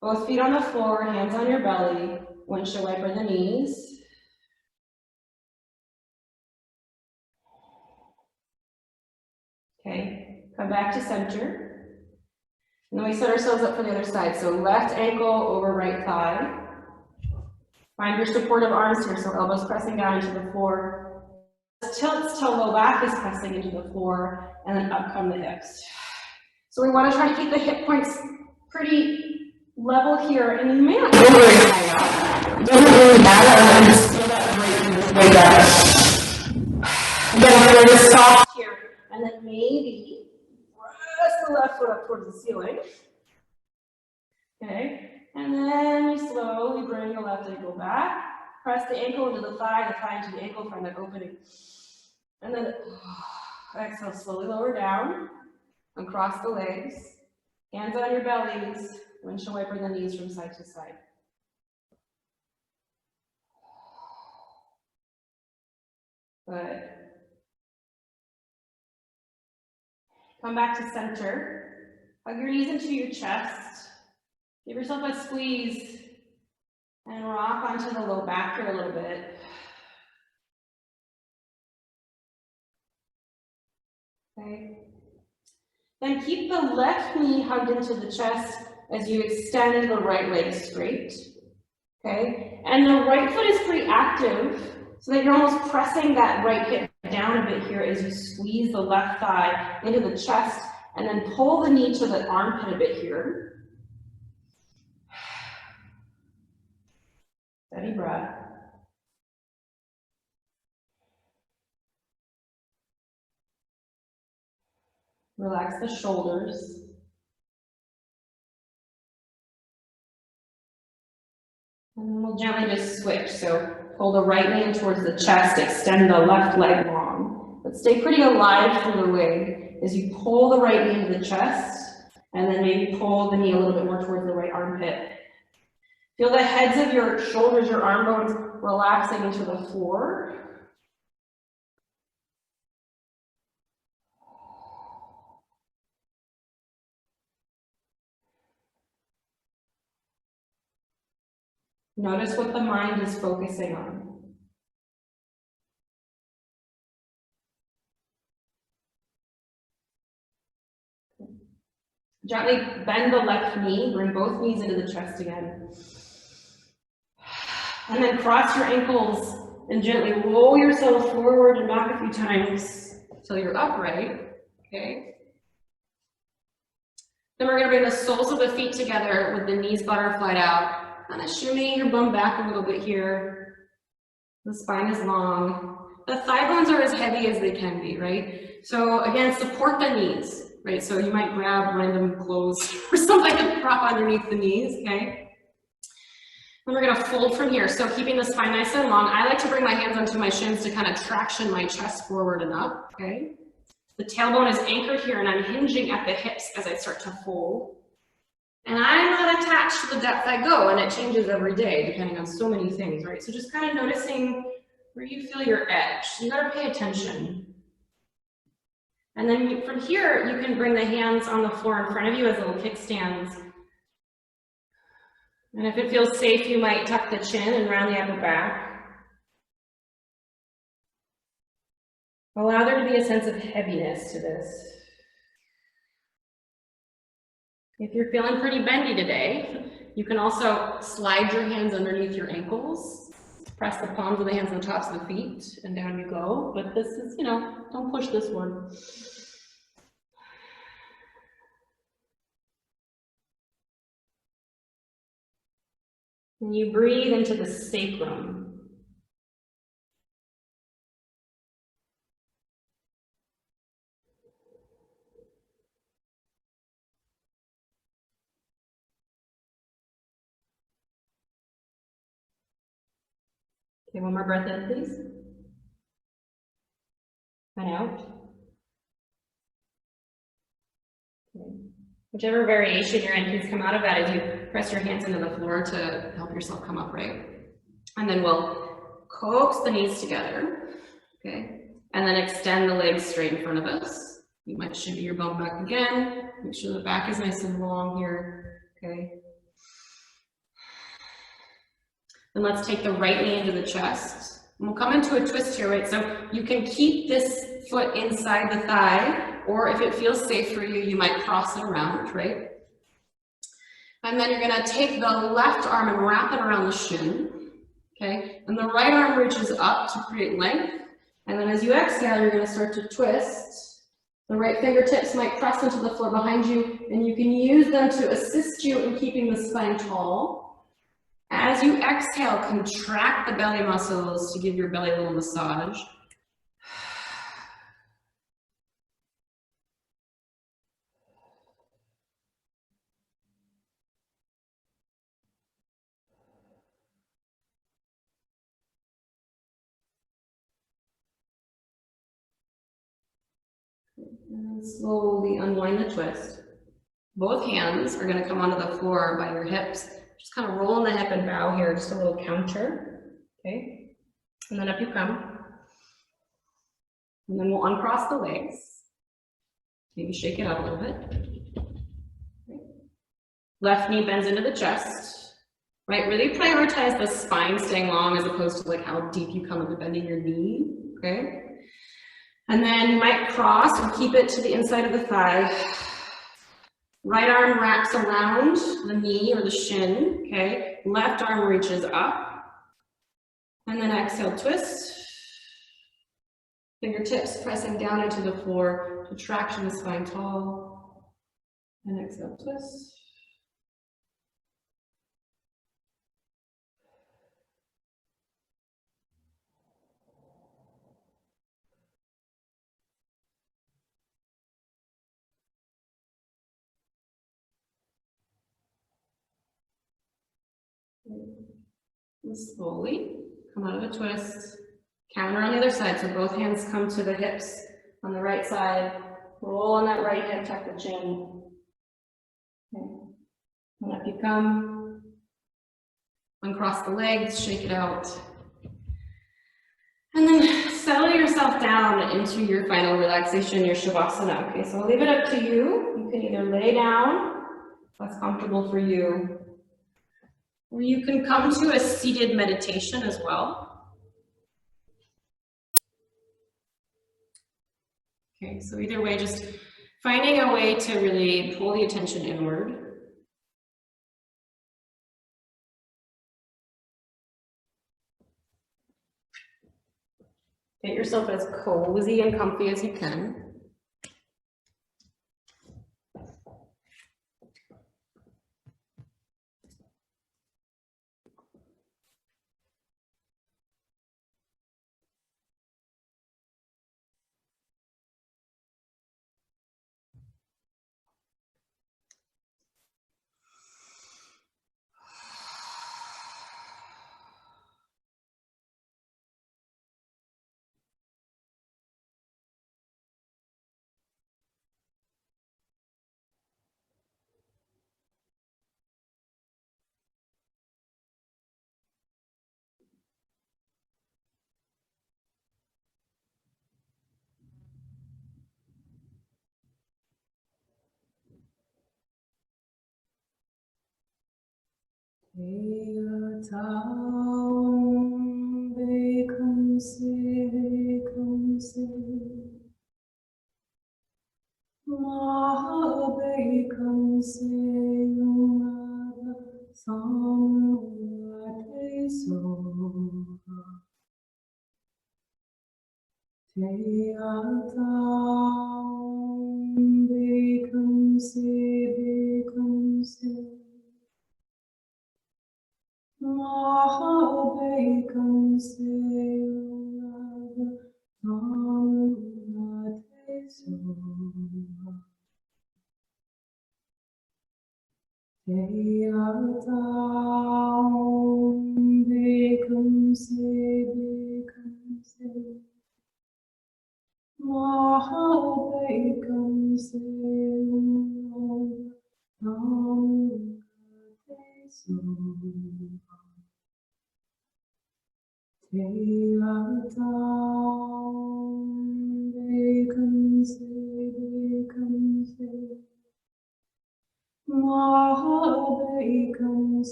Both feet on the floor, hands on your belly. Windshield wiper the knees. Okay, come back to center. And then we set ourselves up for the other side. So left ankle over right thigh. Find your supportive arms here, so elbows pressing down into the floor. Tilts till low back is pressing into the floor, and then up come the hips. So we want to try to keep the hip points pretty level here, and you may not go very high up. Doesn't really matter. Feel that right back. Then we're going to soft here. And then maybe press the left foot up towards the ceiling. Okay, and then we slowly bring the left ankle back. Press the ankle into the thigh into the ankle, find that opening. And then exhale, slowly lower down and cross the legs. Hands on your bellies. Windshield wiper the knees from side to side. Good. Come back to center. Hug your knees into your chest. Give yourself a squeeze and rock onto the low back here a little bit. Okay. Then keep the left knee hugged into the chest as you extend the right leg straight. Okay. And the right foot is pretty active so that you're almost pressing that right hip down a bit here as you squeeze the left thigh into the chest and then pull the knee to the armpit a bit here. Steady breath. Relax the shoulders. And then we'll gently just switch. So pull the right knee in towards the chest, extend the left leg long. But stay pretty alive through the way as you pull the right knee into the chest, and then maybe pull the knee a little bit more towards the right armpit. Feel the heads of your shoulders, your arm bones relaxing into the floor. Notice what the mind is focusing on. Gently bend the left knee, bring both knees into the chest again. And then cross your ankles and gently roll yourself forward and back a few times until you're upright, okay? Then we're gonna bring the soles of the feet together with the knees butterflied out. Kind of shimmying your bum back a little bit here. The spine is long. The thigh bones are as heavy as they can be, right? So again, support the knees, right? So you might grab random clothes or something to prop underneath the knees, okay? And we're gonna fold from here. So keeping the spine nice and long. I like to bring my hands onto my shins to kind of traction my chest forward and up, okay? The tailbone is anchored here and I'm hinging at the hips as I start to fold. And I'm not attached to the depth I go, and it changes every day depending on so many things, right? So just kind of noticing where you feel your edge. You gotta pay attention. And then from here, you can bring the hands on the floor in front of you as little kickstands. And if it feels safe, you might tuck the chin and round the upper back. Allow there to be a sense of heaviness to this. If you're feeling pretty bendy today, you can also slide your hands underneath your ankles, press the palms of the hands on the tops of the feet, and down you go. But this is, you know, don't push this one. And you breathe into the sacrum. Okay, one more breath in, please. And out. Okay. Whichever variation you're in, please come out of that as you press your hands into the floor to help yourself come upright. And then we'll coax the knees together, okay? And then extend the legs straight in front of us. You might shimmy your bum back again. Make sure the back is nice and long here, okay? And let's take the right knee into the chest. And we'll come into a twist here, right? So you can keep this foot inside the thigh, or if it feels safe for you, you might cross it around, right? And then you're gonna take the left arm and wrap it around the shin, okay? And the right arm reaches up to create length. And then as you exhale, you're gonna start to twist. The right fingertips might press into the floor behind you, and you can use them to assist you in keeping the spine tall. As you exhale, contract the belly muscles to give your belly a little massage. And slowly unwind the twist. Both hands are going to come onto the floor by your hips. Just kind of roll in the hip and bow here, just a little counter, okay? And then up you come. And then we'll uncross the legs. Maybe shake it out a little bit. Okay. Left knee bends into the chest, right? Really prioritize the spine staying long as opposed to like how deep you come with bending your knee, okay? And then you might cross or keep it to the inside of the thigh. Right arm wraps around the knee or the shin, okay? Left arm reaches up. And then exhale, twist. Fingertips pressing down into the floor to traction the spine tall. And exhale, twist. And slowly come out of a twist. Counter on the other side, so both hands come to the hips on the right side. Roll on that right hip, tuck the chin. Okay. And up you come. Uncross the legs, shake it out. And then settle yourself down into your final relaxation, your Shavasana. Okay, so I'll leave it up to you. You can either lay down, if that's comfortable for you, or you can come to a seated meditation as well. Okay, so either way, just finding a way to really pull the attention inward. Get yourself as cozy and comfy as you can.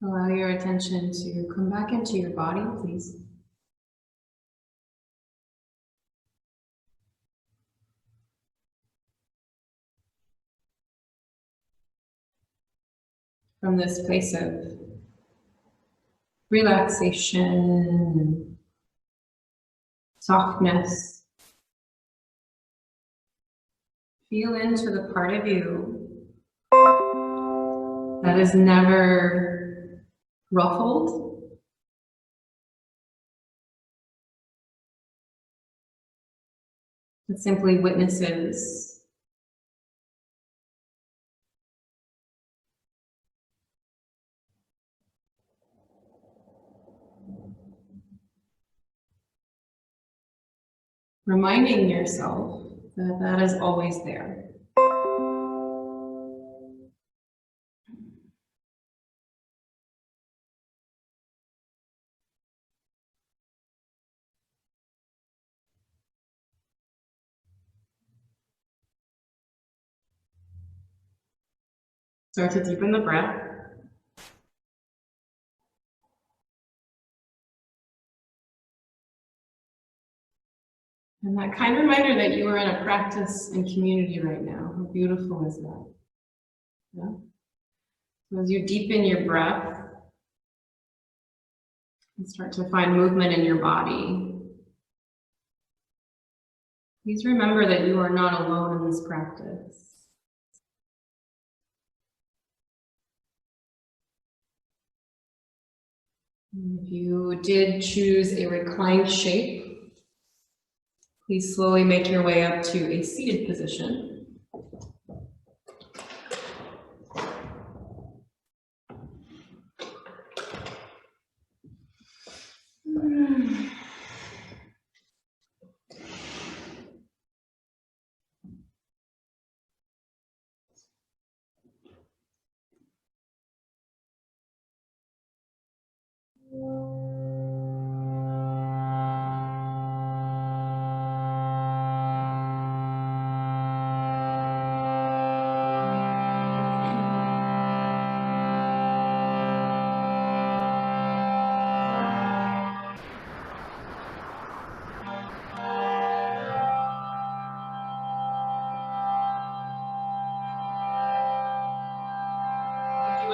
Allow your attention to come back into your body, please. From this place of relaxation, softness, feel into the part of you that is never ruffled, that simply witnesses reminding yourself that that is always there. Start to deepen the breath. And that kind reminder that you are in a practice and community right now. How beautiful is that? Yeah. So as you deepen your breath and start to find movement in your body, please remember that you are not alone in this practice. And if you did choose a reclined shape, please slowly make your way up to a seated position.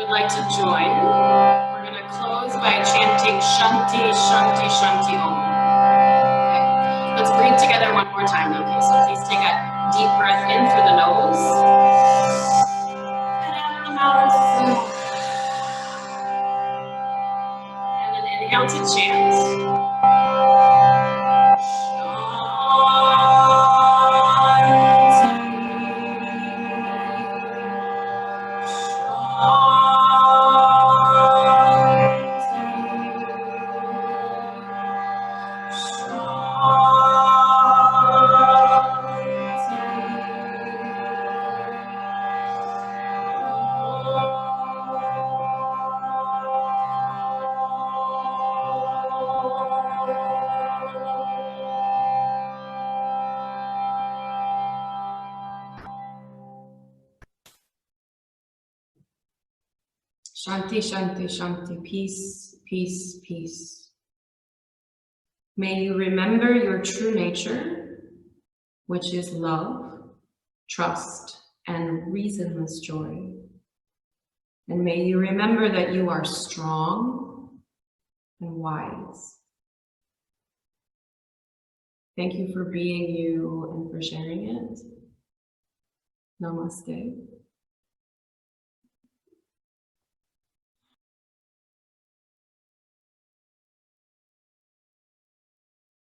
would like to join, we're going to close by chanting Shanti, Shanti, Shanti Om. Okay. Let's breathe together one more time. Okay, so please take a deep breath in through the nose and out the mouth. And then inhale to chant. Shanti, Shanti, Shanti, peace, peace, peace. May you remember your true nature, which is love, trust, and reasonless joy. And may you remember that you are strong and wise. Thank you for being you and for sharing it. Namaste.